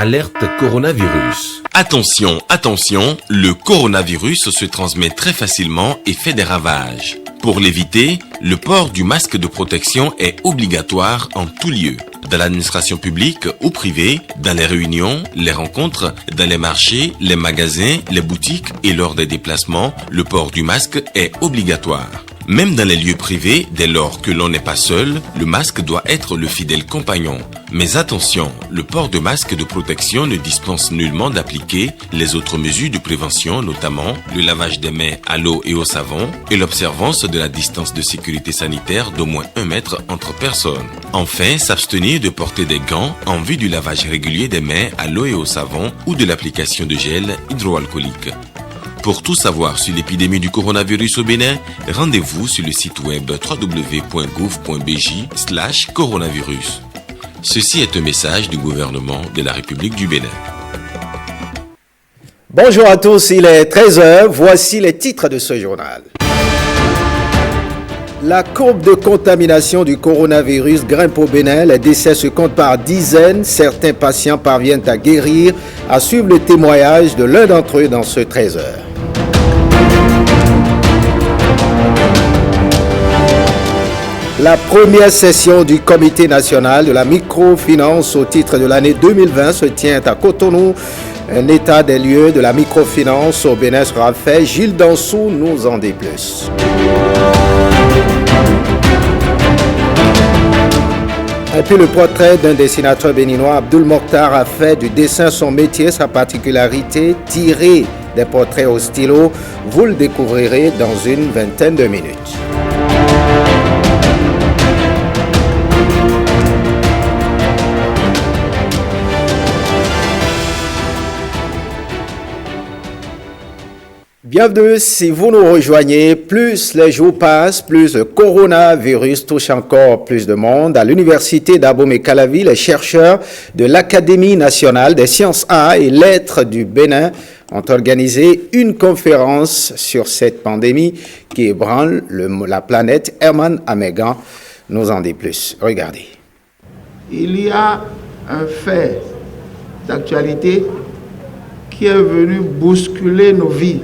Alerte coronavirus. Attention, attention, le coronavirus se transmet très facilement et fait des ravages. Pour l'éviter, le port du masque de protection est obligatoire en tout lieu. Dans l'administration publique ou privée, dans les réunions, les rencontres, dans les marchés, les magasins, les boutiques et lors des déplacements, le port du masque est obligatoire. Même dans les lieux privés, dès lors que l'on n'est pas seul, le masque doit être le fidèle compagnon. Mais attention, le port de masque de protection ne dispense nullement d'appliquer les autres mesures de prévention, notamment le lavage des mains à l'eau et au savon et l'observance de la distance de sécurité sanitaire d'au moins 1 mètre entre personnes. Enfin, s'abstenir de porter des gants en vue du lavage régulier des mains à l'eau et au savon ou de l'application de gel hydroalcoolique. Pour tout savoir sur l'épidémie du coronavirus au Bénin, rendez-vous sur le site web www.gouv.bj/coronavirus. Ceci est un message du gouvernement de la République du Bénin. Bonjour à tous, il est 13h, voici les titres de ce journal. La courbe de contamination du coronavirus grimpe au Bénin, les décès se comptent par dizaines, certains patients parviennent à guérir, à suivre le témoignage de l'un d'entre eux dans ce 13h. La première session du Comité national de la microfinance au titre de l'année 2020 se tient à Cotonou. Un état des lieux de la microfinance au Bénin sera fait. Gilles Dansou nous en dit plus. Et puis le portrait d'un dessinateur béninois, Abdul Mokhtar, a fait du dessin son métier, sa particularité, tirer des portraits au stylo. Vous le découvrirez dans une vingtaine de minutes. Bienvenue, si vous nous rejoignez, plus les jours passent, plus le coronavirus touche encore plus de monde. À l'université d'Abomey-Calavi, les chercheurs de l'Académie nationale des sciences arts et lettres du Bénin ont organisé une conférence sur cette pandémie qui ébranle la planète. Herman Amegan nous en dit plus. Regardez. Il y a un fait d'actualité qui est venu bousculer nos vies,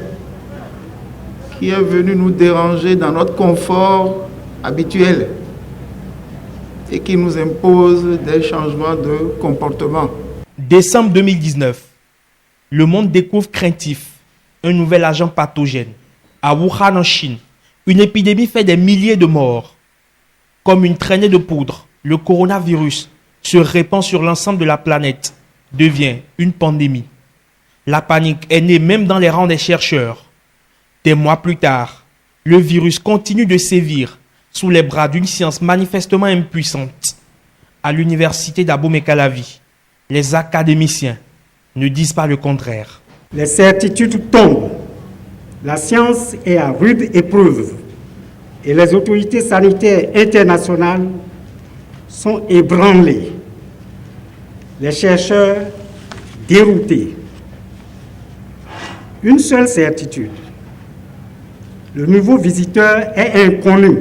qui est venu nous déranger dans notre confort habituel et qui nous impose des changements de comportement. Décembre 2019, le monde découvre craintif un nouvel agent pathogène. À Wuhan en Chine, une épidémie fait des milliers de morts. Comme une traînée de poudre, le coronavirus se répand sur l'ensemble de la planète, devient une pandémie. La panique est née même dans les rangs des chercheurs. Des mois plus tard, le virus continue de sévir sous les bras d'une science manifestement impuissante. À l'université d'Abomey-Calavi, les académiciens ne disent pas le contraire. Les certitudes tombent. La science est à rude épreuve et les autorités sanitaires internationales sont ébranlées. Les chercheurs déroutés. Une seule certitude. Le nouveau visiteur est inconnu,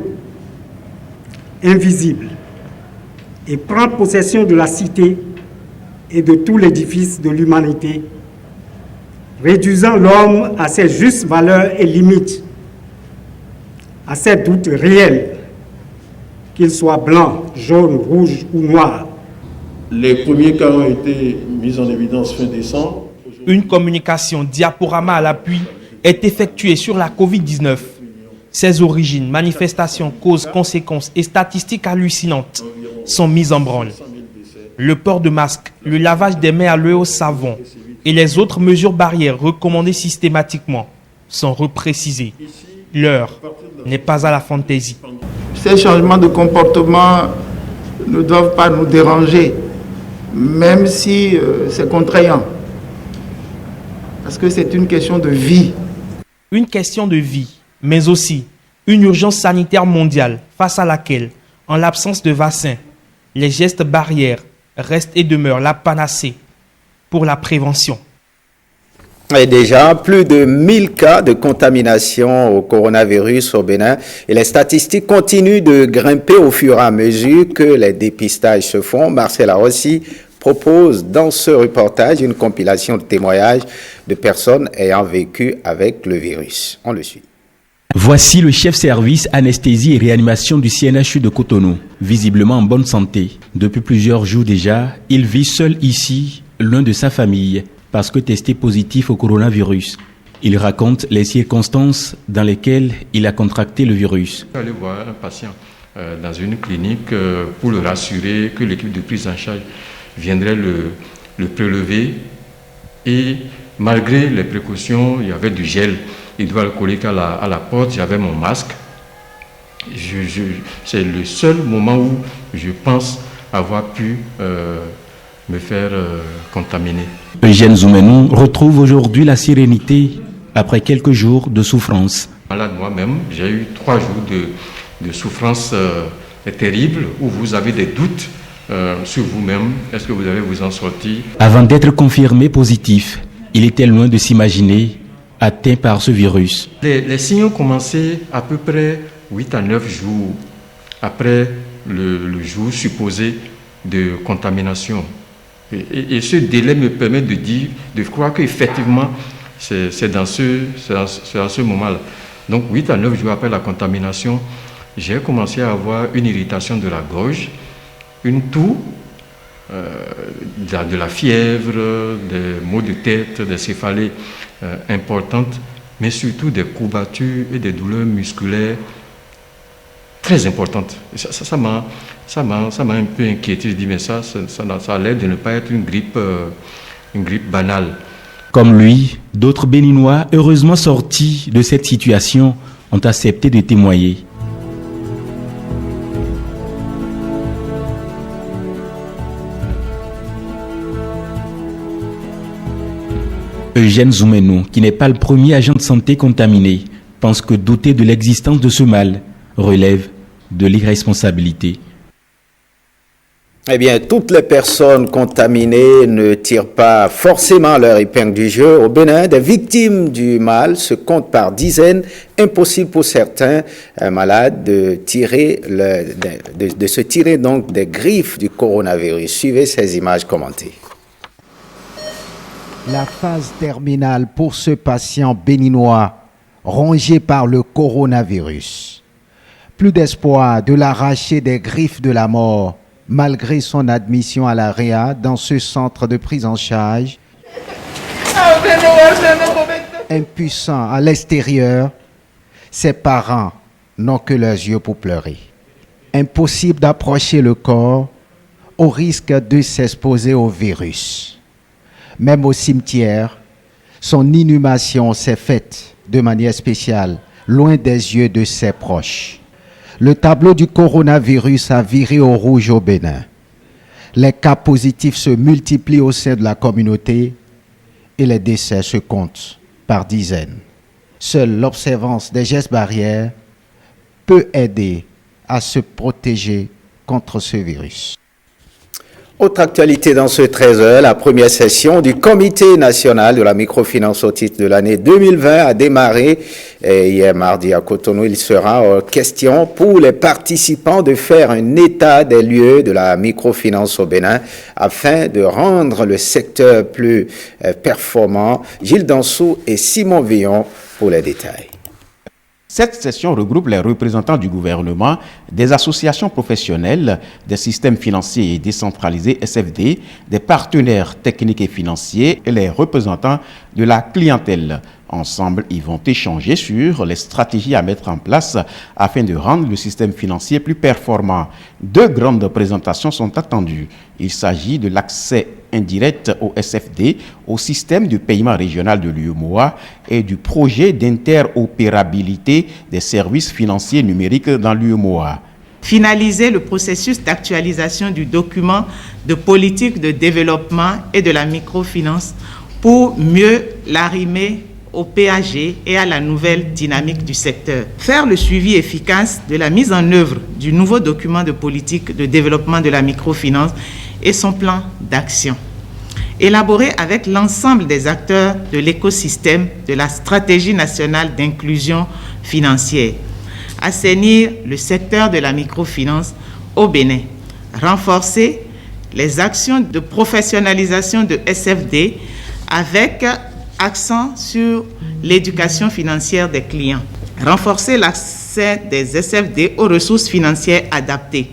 invisible, et prend possession de la cité et de tout l'édifice de l'humanité, réduisant l'homme à ses justes valeurs et limites, à ses doutes réels, qu'ils soient blancs, jaunes, rouges ou noirs. Les premiers cas ont été mis en évidence fin décembre. Une communication diaporama à l'appui est effectuée sur la Covid-19. Ses origines, manifestations, causes, conséquences et statistiques hallucinantes sont mises en branle. Le port de masque, le lavage des mains à l'eau et au savon et les autres mesures barrières recommandées systématiquement sont reprécisées. L'heure n'est pas à la fantaisie. Ces changements de comportement ne doivent pas nous déranger, même si c'est contraignant. Parce que c'est une question de vie. Une question de vie, mais aussi une urgence sanitaire mondiale face à laquelle, en l'absence de vaccin, les gestes barrières restent et demeurent la panacée pour la prévention. Et déjà, plus de 1000 cas de contamination au coronavirus au Bénin et les statistiques continuent de grimper au fur et à mesure que les dépistages se font. Marcella Rossi propose dans ce reportage une compilation de témoignages de personnes ayant vécu avec le virus. On le suit. Voici le chef service anesthésie et réanimation du CNHU de Cotonou, visiblement en bonne santé. Depuis plusieurs jours déjà, il vit seul ici, loin de sa famille, parce que testé positif au coronavirus. Il raconte les circonstances dans lesquelles il a contracté le virus. Je suis allé voir un patient dans une clinique pour le rassurer que l'équipe de prise en charge viendrait le prélever. Et malgré les précautions, il y avait du gel hydroalcoolique à la porte, j'avais mon masque. C'est le seul moment où je pense avoir pu me faire contaminer. Eugène Zoumenou retrouve aujourd'hui la sérénité après quelques jours de souffrance. Malade moi-même, j'ai eu 3 jours de souffrance terrible où vous avez des doutes sur vous-même. Est-ce que vous allez vous en sortir? Avant d'être confirmé positif, il était loin de s'imaginer atteint par ce virus. Les signes ont commencé à peu près 8 à 9 jours après le jour supposé de contamination. Et ce délai me permet de croire qu'effectivement, c'est dans ce moment-là. Donc 8 à 9 jours après la contamination, j'ai commencé à avoir une irritation de la gorge, une toux, de la fièvre, des maux de tête, des céphalées importantes, mais surtout des courbatures et des douleurs musculaires très importantes. Ça m'a un peu inquiété. Je dis, mais ça a l'air de ne pas être une grippe banale. Comme lui, d'autres Béninois, heureusement sortis de cette situation, ont accepté de témoigner. Eugène Zoumenou, qui n'est pas le premier agent de santé contaminé, pense que douter de l'existence de ce mal relève de l'irresponsabilité. Eh bien, toutes les personnes contaminées ne tirent pas forcément leur épingle du jeu. Au Bénin, des victimes du mal se comptent par dizaines. Impossible pour certains malades de se tirer donc des griffes du coronavirus. Suivez ces images commentées. La phase terminale pour ce patient béninois rongé par le coronavirus. Plus d'espoir de l'arracher des griffes de la mort malgré son admission à la réa dans ce centre de prise en charge. Impuissant à l'extérieur, ses parents n'ont que leurs yeux pour pleurer. Impossible d'approcher le corps au risque de s'exposer au virus. Même au cimetière, son inhumation s'est faite de manière spéciale, loin des yeux de ses proches. Le tableau du coronavirus a viré au rouge au Bénin. Les cas positifs se multiplient au sein de la communauté et les décès se comptent par dizaines. Seule l'observance des gestes barrières peut aider à se protéger contre ce virus. Autre actualité dans ce 13h, la première session du Comité national de la microfinance au titre de l'année 2020 a démarré hier mardi à Cotonou. Il sera question pour les participants de faire un état des lieux de la microfinance au Bénin afin de rendre le secteur plus performant. Gilles Dansou et Simon Villon pour les détails. Cette session regroupe les représentants du gouvernement, des associations professionnelles, des systèmes financiers et décentralisés SFD, des partenaires techniques et financiers et les représentants de la clientèle. Ensemble, ils vont échanger sur les stratégies à mettre en place afin de rendre le système financier plus performant. 2 grandes présentations sont attendues. Il s'agit de l'accès indirect au SFD, au système de paiement régional de l'UEMOA et du projet d'interopérabilité des services financiers numériques dans l'UEMOA. Finaliser le processus d'actualisation du document de politique de développement et de la microfinance pour mieux l'arrimer au PAG et à la nouvelle dynamique du secteur. Faire le suivi efficace de la mise en œuvre du nouveau document de politique de développement de la microfinance et son plan d'action. Élaborer avec l'ensemble des acteurs de l'écosystème de la stratégie nationale d'inclusion financière. Assainir le secteur de la microfinance au Bénin. Renforcer les actions de professionnalisation de SFD avec accent sur l'éducation financière des clients. Renforcer l'accès des SFD aux ressources financières adaptées.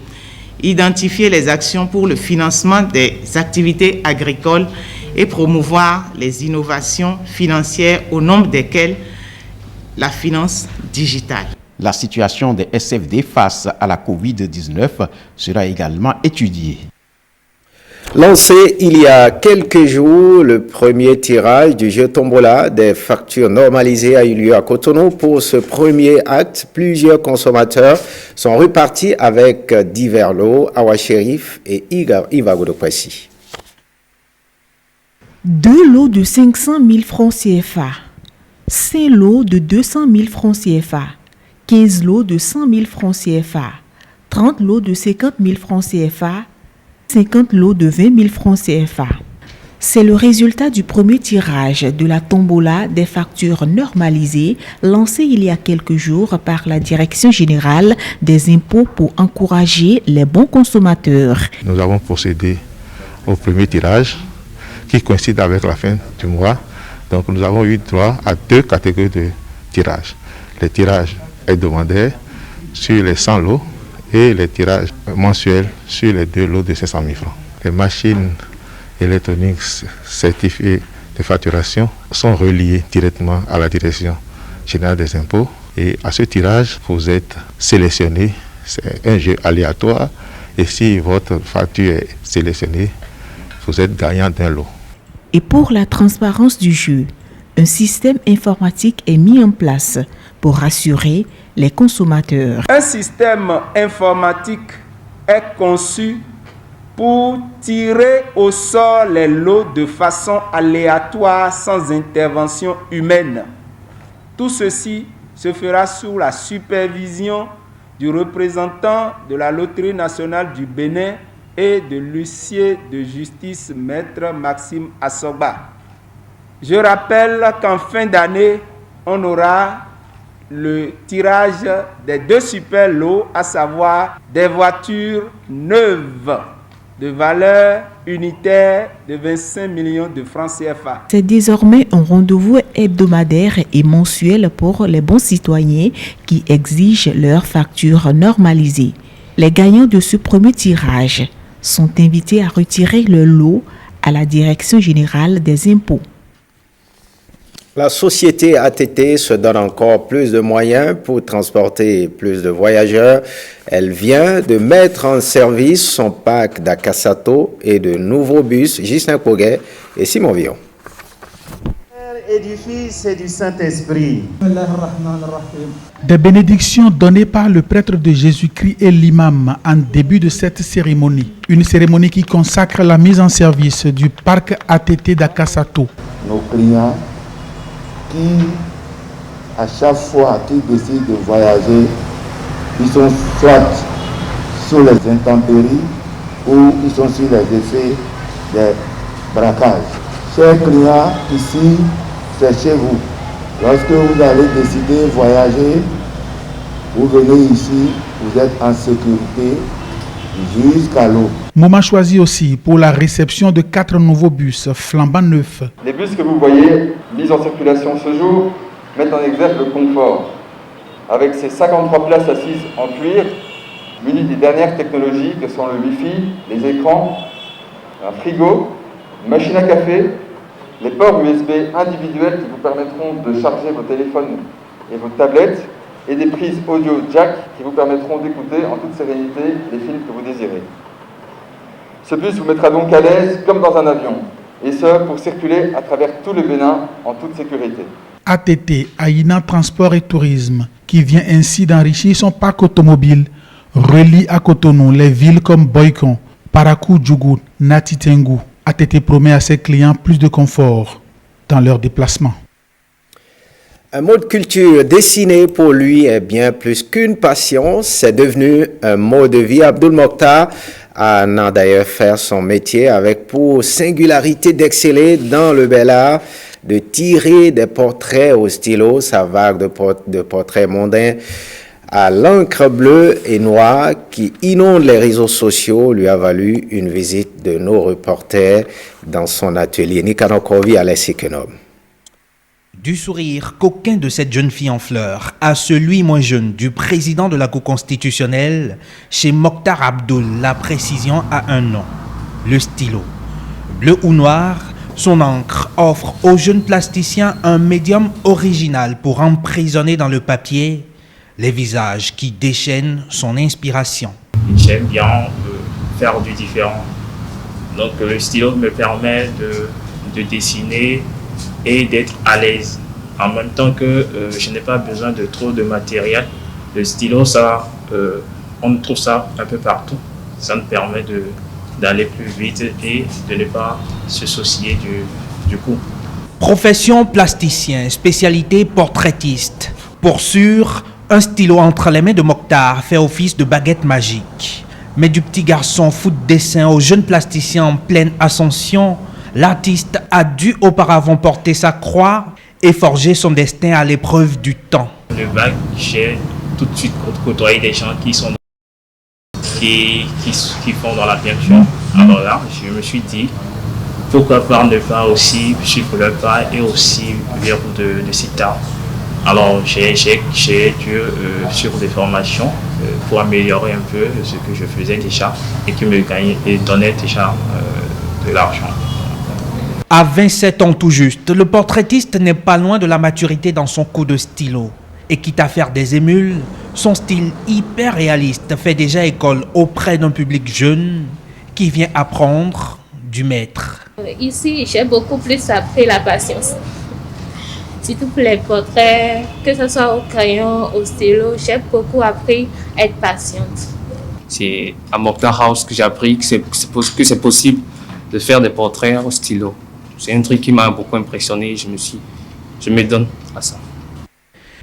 Identifier les actions pour le financement des activités agricoles et promouvoir les innovations financières au nombre desquelles la finance digitale. La situation des SFD face à la Covid-19 sera également étudiée. Lancé il y a quelques jours, le premier tirage du jeu Tombola des factures normalisées a eu lieu à Cotonou. Pour ce premier acte, plusieurs consommateurs sont repartis avec divers lots, Awa Sherif et Iva Godokwesi. 2 lots de 500 000 francs CFA, 5 lots de 200 000 francs CFA, 15 lots de 100 000 francs CFA, 30 lots de 50 000 francs CFA, 50 lots de 20 000 francs CFA. C'est le résultat du premier tirage de la tombola des factures normalisées lancée il y a quelques jours par la Direction générale des impôts pour encourager les bons consommateurs. Nous avons procédé au premier tirage qui coïncide avec la fin du mois. Donc nous avons eu droit à 2 catégories de tirages. Les tirages hebdomadaires sur les 100 lots et les tirages mensuels sur les 2 lots de 500 000 francs. Les machines électroniques certifiées de facturation sont reliées directement à la Direction générale des impôts. Et à ce tirage, vous êtes sélectionné. C'est un jeu aléatoire. Et si votre facture est sélectionnée, vous êtes gagnant d'un lot. Et pour la transparence du jeu, un système informatique est mis en place pour rassurer les consommateurs. Un système informatique est conçu pour tirer au sort les lots de façon aléatoire sans intervention humaine. Tout ceci se fera sous la supervision du représentant de la Loterie nationale du Bénin et de l'huissier de justice maître Maxime Assoba. Je rappelle qu'en fin d'année, on aura le tirage des 2 super lots, à savoir des voitures neuves de valeur unitaire de 25 millions de francs CFA. C'est désormais un rendez-vous hebdomadaire et mensuel pour les bons citoyens qui exigent leurs factures normalisées. Les gagnants de ce premier tirage sont invités à retirer le lot à la Direction générale des impôts. La société ATT se donne encore plus de moyens pour transporter plus de voyageurs. Elle vient de mettre en service son parc d'Akasato et de nouveaux bus Gislain Poguet et Simon Villon. Et du Fils et du Saint-Esprit. Des bénédictions données par le prêtre de Jésus-Christ et l'imam en début de cette cérémonie. Une cérémonie qui consacre la mise en service du parc ATT d'Akasato. Nos clients qui, à chaque fois qu'ils décident de voyager, ils sont soit sur les intempéries ou ils sont sur les effets des braquages. Chers clients, ici, c'est chez vous. Lorsque vous allez décider de voyager, vous venez ici, vous êtes en sécurité jusqu'à l'eau. Moment choisi aussi pour la réception de 4 nouveaux bus flambant neufs. Les bus que vous voyez mis en circulation ce jour mettent en exergue le confort. Avec ses 53 places assises en cuir, munies des dernières technologies que sont le Wi-Fi, les écrans, un frigo, une machine à café, les ports USB individuels qui vous permettront de charger vos téléphones et vos tablettes, et des prises audio jack qui vous permettront d'écouter en toute sérénité les films que vous désirez. Ce bus vous mettra donc à l'aise comme dans un avion, et ce pour circuler à travers tout le Bénin en toute sécurité. ATT, Aïna Transport et Tourisme, qui vient ainsi d'enrichir son parc automobile, relie à Cotonou les villes comme Boycon, Parakou, Djougou, Natitengu. ATT promet à ses clients plus de confort dans leurs déplacements. Un mode culture dessiné pour lui est bien plus qu'une passion, c'est devenu un mode de vie. Abdul Mokhtar a d'ailleurs fait son métier avec pour singularité d'exceller dans le bel art, de tirer des portraits au stylo, sa vague de portraits mondains à l'encre bleue et noire qui inonde les réseaux sociaux lui a valu une visite de nos reporters dans son atelier. Nicanor Corvi à l'Essikenum. Du sourire coquin de cette jeune fille en fleurs à celui moins jeune du président de la Cour constitutionnelle, chez Mokhtar Abdoul, la précision a un nom, le stylo. Bleu ou noir, son encre offre au jeune plasticien un médium original pour emprisonner dans le papier les visages qui déchaînent son inspiration. J'aime bien faire du différent. Donc le stylo me permet de dessiner et d'être à l'aise. En même temps que je n'ai pas besoin de trop de matériel. Le stylo, ça, on trouve ça un peu partout. Ça me permet d'aller plus vite et de ne pas se soucier du coup. Profession plasticien, spécialité portraitiste. Pour sûr, un stylo entre les mains de Mokhtar fait office de baguette magique. Mais du petit garçon fou de dessin au jeune plasticien en pleine ascension, l'artiste a dû auparavant porter sa croix et forger son destin à l'épreuve du temps. Le bac, j'ai tout de suite côtoyé des gens qui font dans la peinture. Alors là, je me suis dit, pourquoi ne pas aussi suivre le pas et aussi vivre de cet art. Alors j'ai dû suivre des formations pour améliorer un peu ce que je faisais déjà et qui me donnait déjà de l'argent. À 27 ans tout juste, le portraitiste n'est pas loin de la maturité dans son coup de stylo. Et quitte à faire des émules, son style hyper réaliste fait déjà école auprès d'un public jeune qui vient apprendre du maître. Ici, j'ai beaucoup plus appris la patience. Surtout pour les portraits, que ce soit au crayon, au stylo, j'ai beaucoup appris à être patiente. C'est à Mokhtar House que j'ai appris que c'est possible de faire des portraits au stylo. C'est un truc qui m'a beaucoup impressionné. Je me donne à ça.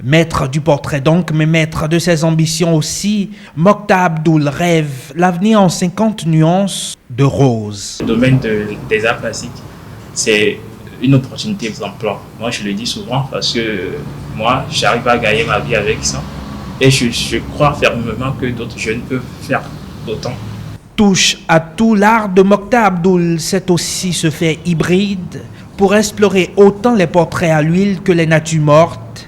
Maître du portrait donc, mais maître de ses ambitions aussi, Mokhtar Abdoul rêve l'avenir en 50 nuances de rose. Le domaine des arts plastiques, c'est une opportunité d'emploi. Moi, je le dis souvent parce que moi, j'arrive à gagner ma vie avec ça. Et je crois fermement que d'autres jeunes peuvent faire autant. Touche à tout l'art de Mokhtar Abdoul, c'est aussi ce fait hybride pour explorer autant les portraits à l'huile que les natures mortes,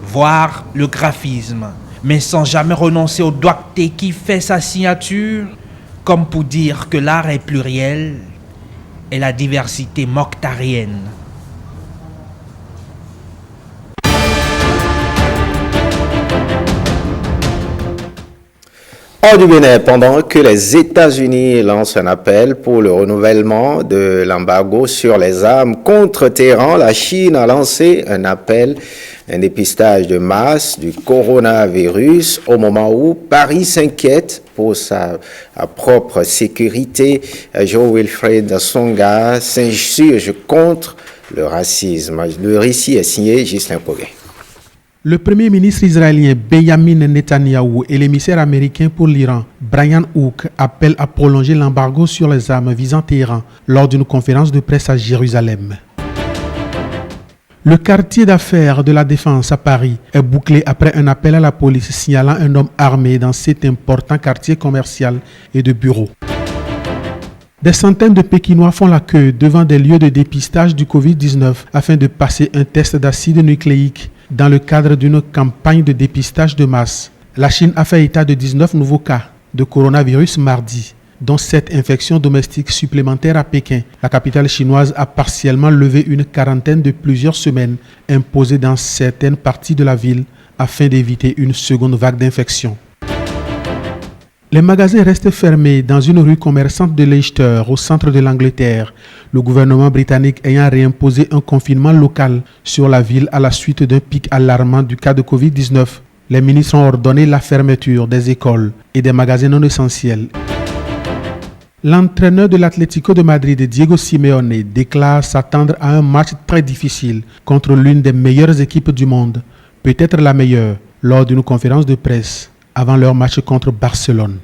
voire le graphisme, mais sans jamais renoncer au doigté qui fait sa signature, comme pour dire que l'art est pluriel et la diversité mokhtarienne. Hors du Bénin, pendant que les États-Unis lancent un appel pour le renouvellement de l'embargo sur les armes contre Téhéran, la Chine a lancé un appel, un dépistage de masse du coronavirus au moment où Paris s'inquiète pour sa propre sécurité. Joe Wilfred Songa s'insurge contre le racisme. Le récit est signé Ghislain Poguet. Le premier ministre israélien Benjamin Netanyahou et l'émissaire américain pour l'Iran, Brian Hook, appellent à prolonger l'embargo sur les armes visant Téhéran lors d'une conférence de presse à Jérusalem. Le quartier d'affaires de la Défense à Paris est bouclé après un appel à la police signalant un homme armé dans cet important quartier commercial et de bureaux. Des centaines de Pékinois font la queue devant des lieux de dépistage du Covid-19 afin de passer un test d'acide nucléique dans le cadre d'une campagne de dépistage de masse. La Chine a fait état de 19 nouveaux cas de coronavirus mardi, dont 7 infections domestiques supplémentaires à Pékin. La capitale chinoise a partiellement levé une quarantaine de plusieurs semaines imposée dans certaines parties de la ville afin d'éviter une seconde vague d'infections. Les magasins restent fermés dans une rue commerçante de Leicester, au centre de l'Angleterre, le gouvernement britannique ayant réimposé un confinement local sur la ville à la suite d'un pic alarmant du cas de Covid-19. Les ministres ont ordonné la fermeture des écoles et des magasins non essentiels. L'entraîneur de l'Atlético de Madrid, Diego Simeone, déclare s'attendre à un match très difficile contre l'une des meilleures équipes du monde, peut-être la meilleure, lors d'une conférence de presse avant leur match contre Barcelone.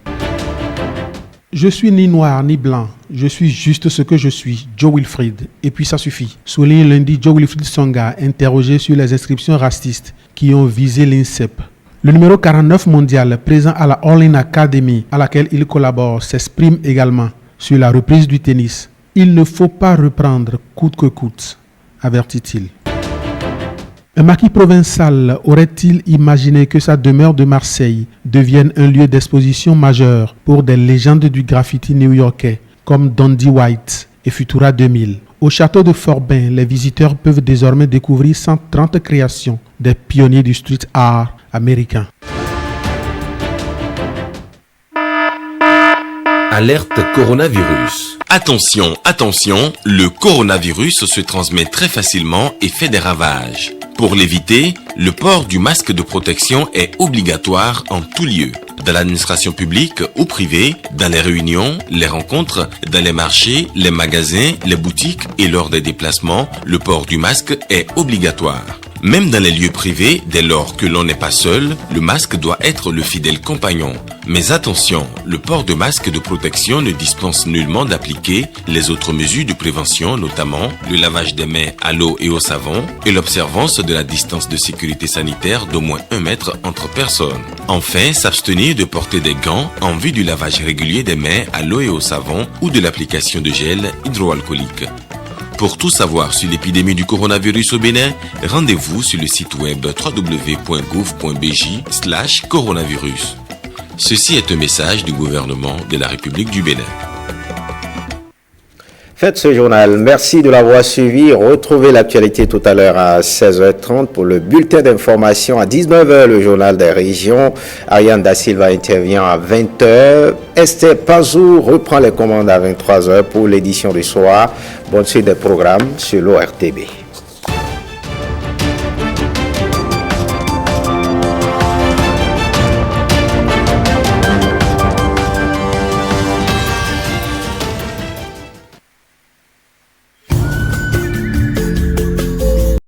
Je suis ni noir ni blanc, je suis juste ce que je suis, Joe Wilfred, et puis ça suffit. Souligne lundi Joe Wilfred Songa, interrogé sur les inscriptions racistes qui ont visé l'INSEP. Le numéro 49 mondial présent à la All In Academy à laquelle il collabore s'exprime également sur la reprise du tennis. Il ne faut pas reprendre coûte que coûte, avertit-il. Un maquis provincial aurait-il imaginé que sa demeure de Marseille devienne un lieu d'exposition majeur pour des légendes du graffiti new-yorkais comme Dundee White et Futura 2000? Au château de Forbin, les visiteurs peuvent désormais découvrir 130 créations des pionniers du street art américain. Alerte coronavirus. Attention, attention, le coronavirus se transmet très facilement et fait des ravages. Pour l'éviter, le port du masque de protection est obligatoire en tout lieu. Dans l'administration publique ou privée, dans les réunions, les rencontres, dans les marchés, les magasins, les boutiques et lors des déplacements, le port du masque est obligatoire. Même dans les lieux privés, dès lors que l'on n'est pas seul, le masque doit être le fidèle compagnon. Mais attention, le port de masque de protection ne dispense nullement d'appliquer les autres mesures de prévention, notamment le lavage des mains à l'eau et au savon et l'observance de la distance de sécurité sanitaire d'au moins 1 mètre entre personnes. Enfin, s'abstenir de porter des gants en vue du lavage régulier des mains à l'eau et au savon ou de l'application de gel hydroalcoolique. Pour tout savoir sur l'épidémie du coronavirus au Bénin, rendez-vous sur le site web www.gouv.bj/coronavirus. Ceci est un message du gouvernement de la République du Bénin. Faites ce journal. Merci de l'avoir suivi. Retrouvez l'actualité tout à l'heure à 16h30 pour le bulletin d'information. À 19h, le journal des régions. Ariane Da Silva intervient à 20h. Esther Pazou reprend les commandes à 23h pour l'édition du soir. Bonne suite des programmes sur l'ORTB.